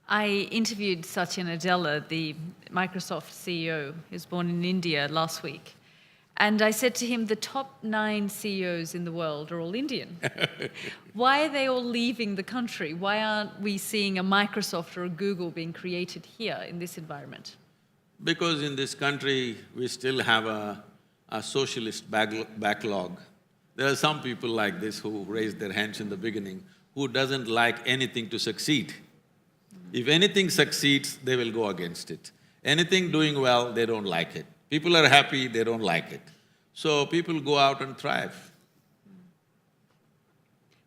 I interviewed Satya Nadella, the Microsoft CEO, who's born in India, last week. And I said to him, the top 9 CEOs in the world are all Indian. Why are they all leaving the country? Why aren't we seeing a Microsoft or a Google being created here in this environment? Because in this country, we still have a socialist backlog. There are some people like this who raised their hands in the beginning, who doesn't like anything to succeed. If anything succeeds, they will go against it. Anything doing well, they don't like it. People are happy, they don't like it. So people go out and thrive.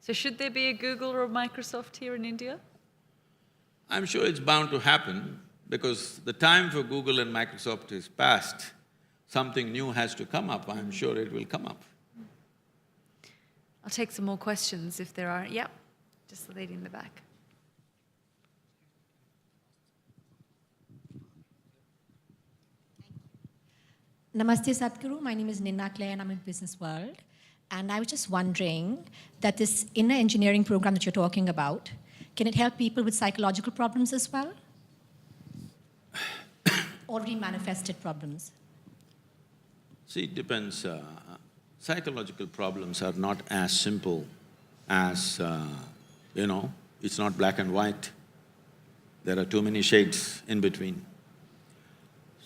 So should there be a Google or a Microsoft here in India? I'm sure it's bound to happen because the time for Google and Microsoft is past. Something new has to come up, I'm sure it will come up. I'll take some more questions if there are. Yep, just the lady in the back. Namaste Sadhguru, my name is Ninna Claire and I'm in Business World. And I was just wondering that this inner engineering program that you're talking about, can it help people with psychological problems as well? Already manifested problems. See, it depends. Psychological problems are not as simple as, it's not black and white. There are too many shades in between.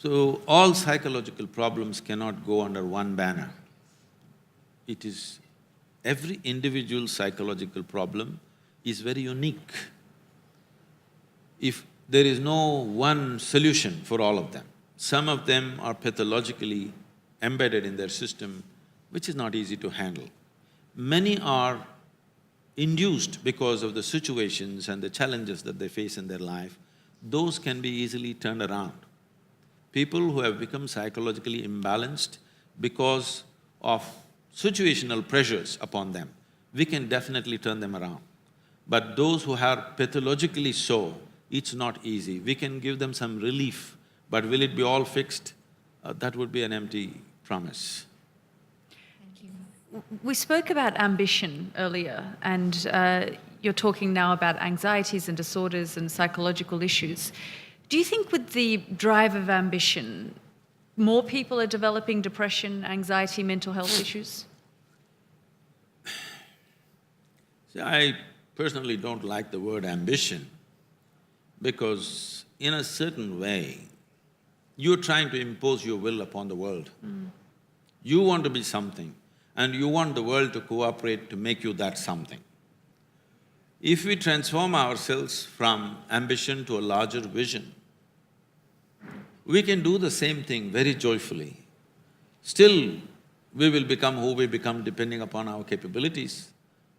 So, all psychological problems cannot go under one banner. It is… every individual psychological problem is very unique. If there is no one solution for all of them, some of them are pathologically embedded in their system, which is not easy to handle. Many are induced because of the situations and the challenges that they face in their life. Those can be easily turned around. people who have become psychologically imbalanced because of situational pressures upon them, we can definitely turn them around. But those who are pathologically so, it's not easy. We can give them some relief, but will it be all fixed? That would be an empty promise. We spoke about ambition earlier, and you're talking now about anxieties and disorders and psychological issues. Do you think with the drive of ambition, more people are developing depression, anxiety, mental health issues? See, I personally don't like the word ambition because in a certain way, you're trying to impose your will upon the world. You want to be something and you want the world to cooperate to make you that something. If we transform ourselves from ambition to a larger vision, we can do the same thing very joyfully. Still, we will become who we become depending upon our capabilities,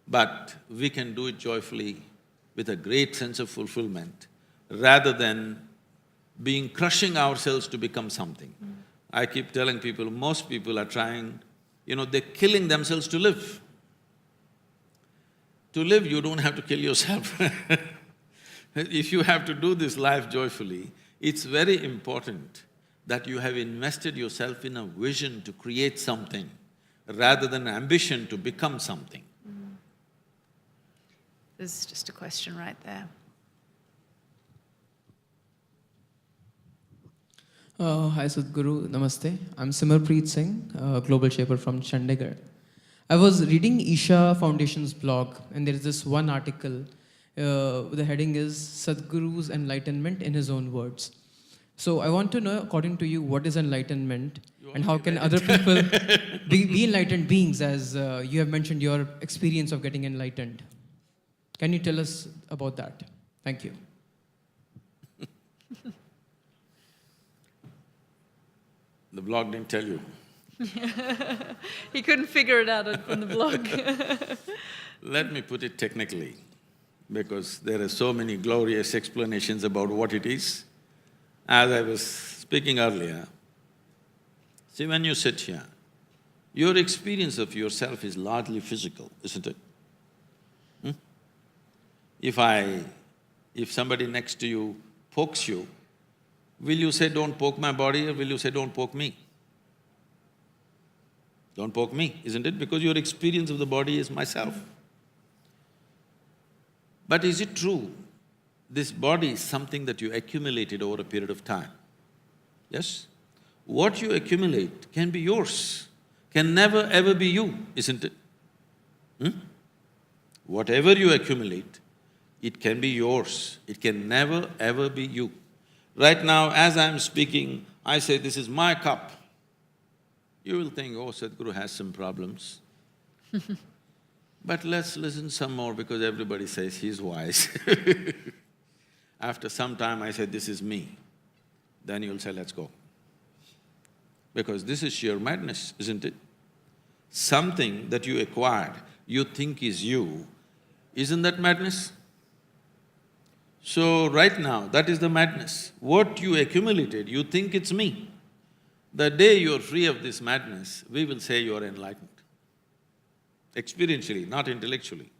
but we can do it joyfully with a great sense of fulfillment, rather than crushing ourselves to become something. I keep telling people, most people are trying, they're killing themselves to live. To live, you don't have to kill yourself. If you have to do this life joyfully, it's very important that you have invested yourself in a vision to create something, rather than ambition to become something. There's just a question right there. Hi Sadhguru, Namaste. I'm Simarpreet Singh, Global Shaper from Chandigarh. I was reading Isha Foundation's blog, and there is this one article, the heading is Sadhguru's Enlightenment in His Own Words. So I want to know, according to you, what is enlightenment and how can other people be enlightened beings, as you have mentioned your experience of getting enlightened. Can you tell us about that? Thank you. The blog didn't tell you. He couldn't figure it out on the blog. Let me put it technically, because there are so many glorious explanations about what it is. As I was speaking earlier, see, when you sit here, your experience of yourself is largely physical, isn't it? If somebody next to you pokes you, will you say, "Don't poke my body," or will you say, "Don't poke me"? Don't poke me, isn't it? Because your experience of the body is myself. But is it true, this body is something that you accumulated over a period of time? Yes? What you accumulate can be yours, can never ever be you, isn't it? Whatever you accumulate, it can be yours, it can never ever be you. Right now, as I'm speaking, I say, "This is my cup." You will think, "Oh, Sadhguru has some problems." But let's listen some more, because everybody says he's wise. After some time, I say, "This is me." Then you'll say, "Let's go." Because this is sheer madness, isn't it? Something that you acquired, you think is you, isn't that madness? So right now, that is the madness. What you accumulated, you think it's me. The day you're free of this madness, we will say you're enlightened. Experientially, not intellectually.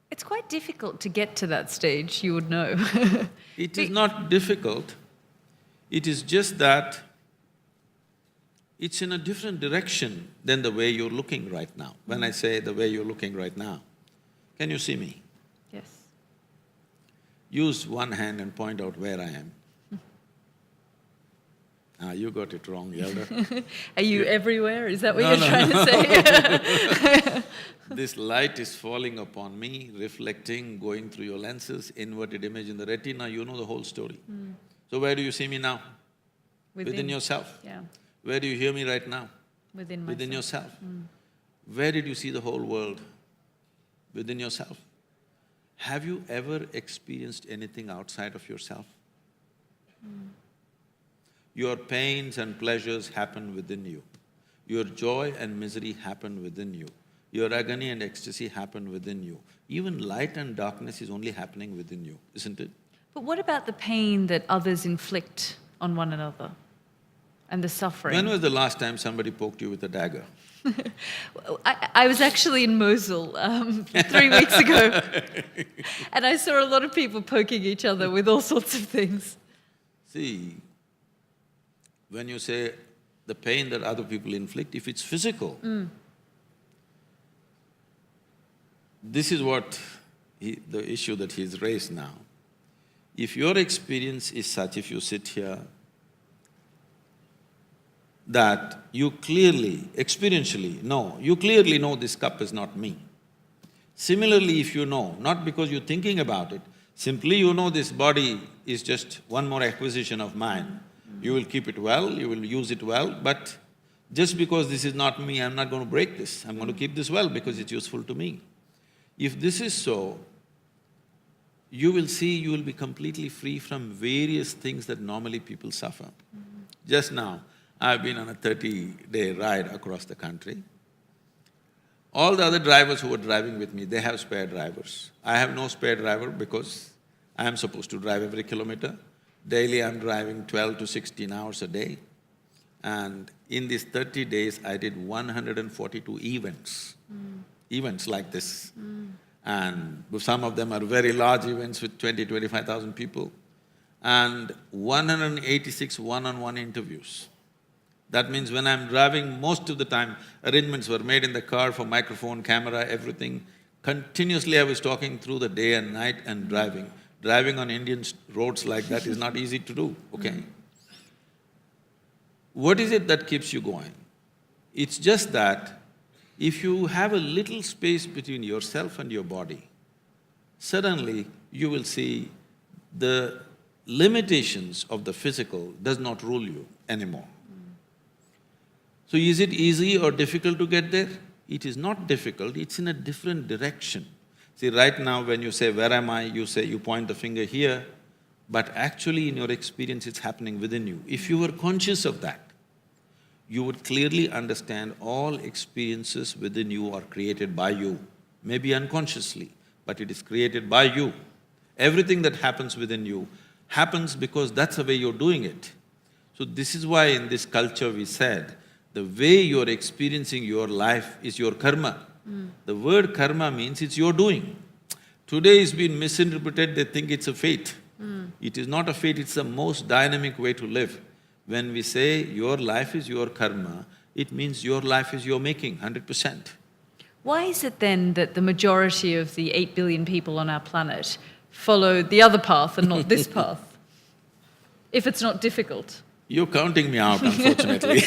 It's quite difficult to get to that stage, you would know. It is not difficult, it is just that it's in a different direction than the way you're looking right now. When I say the way you're looking right now, can you see me? Yes. Use one hand and point out where I am. You got it wrong, elder. Are you everywhere? Is that what No, you're no, trying to say? This light is falling upon me, reflecting, going through your lenses, inverted image in the retina, you know the whole story. So where do you see me now? Within yourself. Yeah, Where do you hear me right now? within myself. Within yourself. Where did you see the whole world? Within yourself. Have you ever experienced anything outside of yourself? Your pains and pleasures happen within you. Your joy and misery happen within you. Your agony and ecstasy happen within you. Even light and darkness is only happening within you, isn't it? But what about the pain that others inflict on one another and the suffering. When was the last time somebody poked you with a dagger? I was actually in Mosul 3 weeks ago, and I saw a lot of people poking each other with all sorts of things. See, when you say the pain that other people inflict, if it's physical, this is what the issue that he's raised now. If your experience is such, if you sit here, that you clearly, experientially know, you clearly know this cup is not me. Similarly, if you know, not because you're thinking about it, simply you know this body is just one more acquisition of mine. You will keep it well, you will use it well, but just because this is not me, I'm not going to break this. I'm going to keep this well because it's useful to me. If this is so, you will see you will be completely free from various things that normally people suffer. Just now, I've been on a 30-day ride across the country. All the other drivers who were driving with me, they have spare drivers. I have no spare driver because I am supposed to drive every kilometer. Daily I'm driving 12 to 16 hours a day. And in these 30 days, I did 142 events. Events like this. And some of them are very large events with 25,000 people. And 186 one-on-one interviews. That means when I'm driving, most of the time, arrangements were made in the car for microphone, camera, everything. Continuously I was talking through the day and night and driving. Driving on Indian roads like that is not easy to do, okay? What is it that keeps you going? It's just that if you have a little space between yourself and your body, suddenly you will see the limitations of the physical does not rule you anymore. So is it easy or difficult to get there? It is not difficult, it's in a different direction. See, right now when you say, where am I, you say, you point the finger here, but actually in your experience it's happening within you. If you were conscious of that, you would clearly understand all experiences within you are created by you, maybe unconsciously, but it is created by you. Everything that happens within you happens because that's the way you're doing it. So this is why in this culture we said, the way you're experiencing your life is your karma. The word karma means it's your doing. Today it's been misinterpreted, they think it's a fate. It is not a fate, it's the most dynamic way to live. When we say your life is your karma, it means your life is your making, 100%. Why is it then that the majority of the 8 billion people on our planet follow the other path and not this path? If it's not difficult? You're counting me out, unfortunately,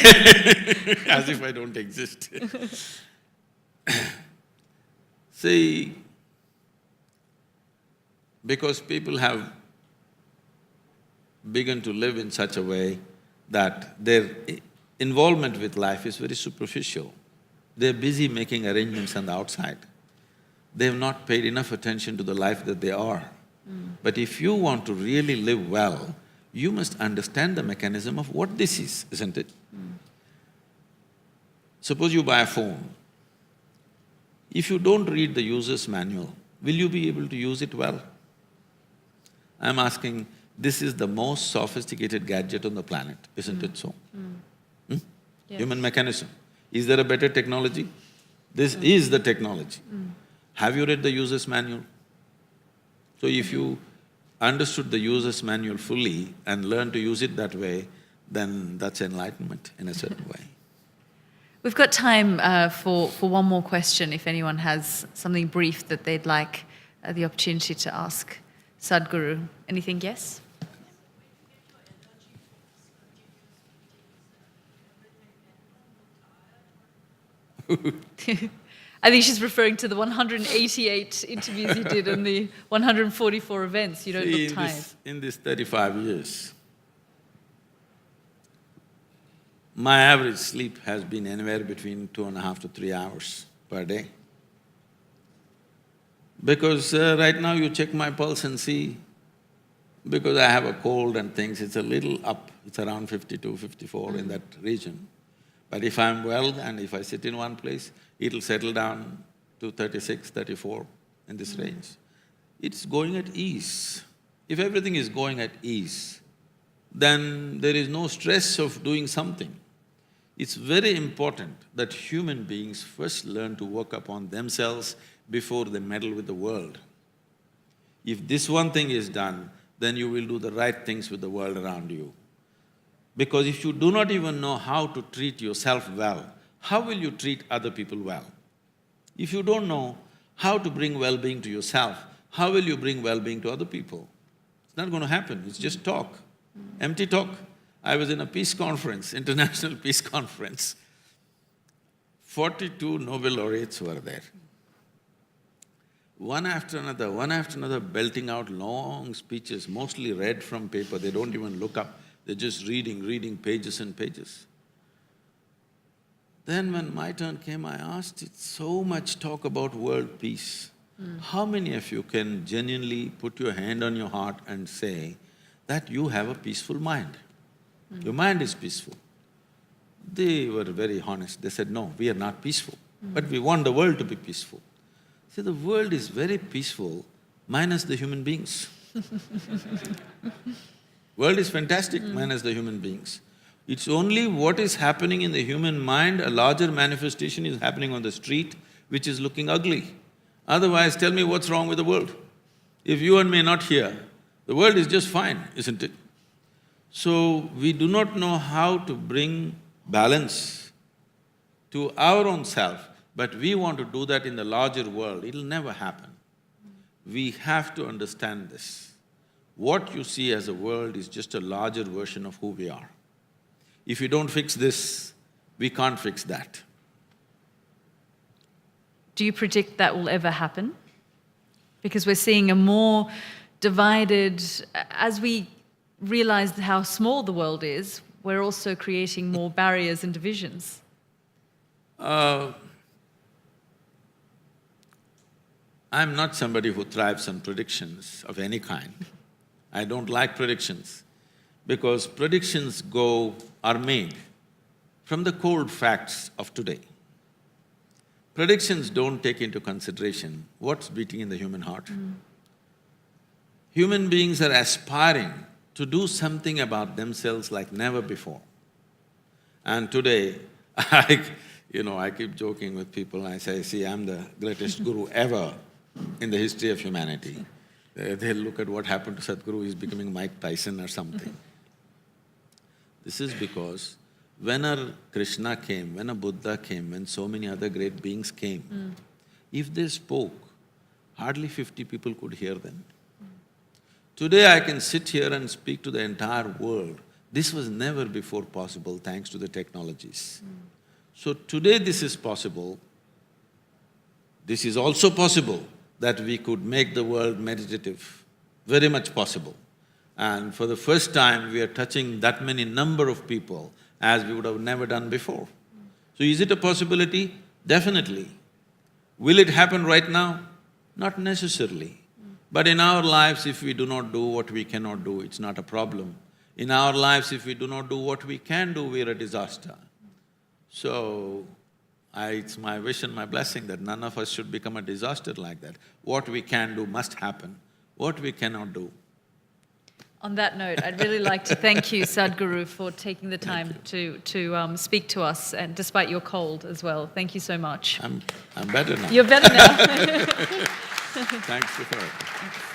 as if I don't exist. See, because people have begun to live in such a way that their involvement with life is very superficial. They're busy making arrangements on the outside. They have not paid enough attention to the life that they are. But if you want to really live well, you must understand the mechanism of what this is, isn't it? Suppose you buy a phone. If you don't read the user's manual, will you be able to use it well? I'm asking, this is the most sophisticated gadget on the planet, isn't it so? Yes. Human mechanism. Is there a better technology? This is the technology. Have you read the user's manual? So if you understood the user's manual fully and learned to use it that way, then that's enlightenment in a certain way. We've got time for one more question, if anyone has something brief that they'd like the opportunity to ask Sadhguru. Anything, yes? I think she's referring to the 188 interviews you did and the 144 events. You don't look tired. In this 35 years, my average sleep has been anywhere between 2.5 to 3 hours per day. Because right now you check my pulse and see, because I have a cold and things, it's a little up, it's around 52, 54 in that region. But if I'm well and if I sit in one place, it'll settle down to 36, 34 in this range. It's going at ease. If everything is going at ease, then there is no stress of doing something. It's very important that human beings first learn to work upon themselves before they meddle with the world. If this one thing is done, then you will do the right things with the world around you. Because if you do not even know how to treat yourself well, how will you treat other people well? If you don't know how to bring well-being to yourself, how will you bring well-being to other people? It's not going to happen, it's just talk, empty talk. I was in a peace conference, international peace conference. 42 Nobel laureates were there. One after another, belting out long speeches, mostly read from paper, they don't even look up, they're just reading pages and pages. Then when my turn came, I asked, it's so much talk about world peace. How many of you can genuinely put your hand on your heart and say that you have a peaceful mind? Your mind is peaceful. They were very honest. They said, no, we are not peaceful, but we want the world to be peaceful. See, the world is very peaceful, minus the human beings. World is fantastic, minus the human beings. It's only what is happening in the human mind, a larger manifestation is happening on the street, which is looking ugly. Otherwise, tell me what's wrong with the world. If you and me are not here, the world is just fine, isn't it? So, we do not know how to bring balance to our own self, but we want to do that in the larger world, it'll never happen. We have to understand this. What you see as a world is just a larger version of who we are. If you don't fix this, we can't fix that. Do you predict that will ever happen? Because we're seeing a more divided… As we realize how small the world is, we're also creating more barriers and divisions. I'm not somebody who thrives on predictions of any kind. I don't like predictions, because predictions are made from the cold facts of today. Predictions don't take into consideration what's beating in the human heart. Human beings are aspiring to do something about themselves like never before. And today, I keep joking with people, I say, see, I'm the greatest guru ever in the history of humanity. They'll look at what happened to Sadhguru, he's becoming Mike Tyson or something. This is because when a Krishna came, when a Buddha came, when so many other great beings came, if they spoke, hardly 50 people could hear them. Today I can sit here and speak to the entire world. This was never before possible thanks to the technologies. So today this is possible. This is also possible that we could make the world meditative, very much possible. And for the first time, we are touching that many number of people as we would have never done before. So is it a possibility? Definitely. Will it happen right now? Not necessarily. But in our lives, if we do not do what we cannot do, it's not a problem. In our lives, if we do not do what we can do, we're a disaster. So, it's my wish and my blessing that none of us should become a disaster like that. What we can do must happen, what we cannot do. On that note, I'd really like to thank you, Sadhguru, for taking the time to speak to us, and despite your cold as well. Thank you so much. I'm better now. You're better now. Thanks for it.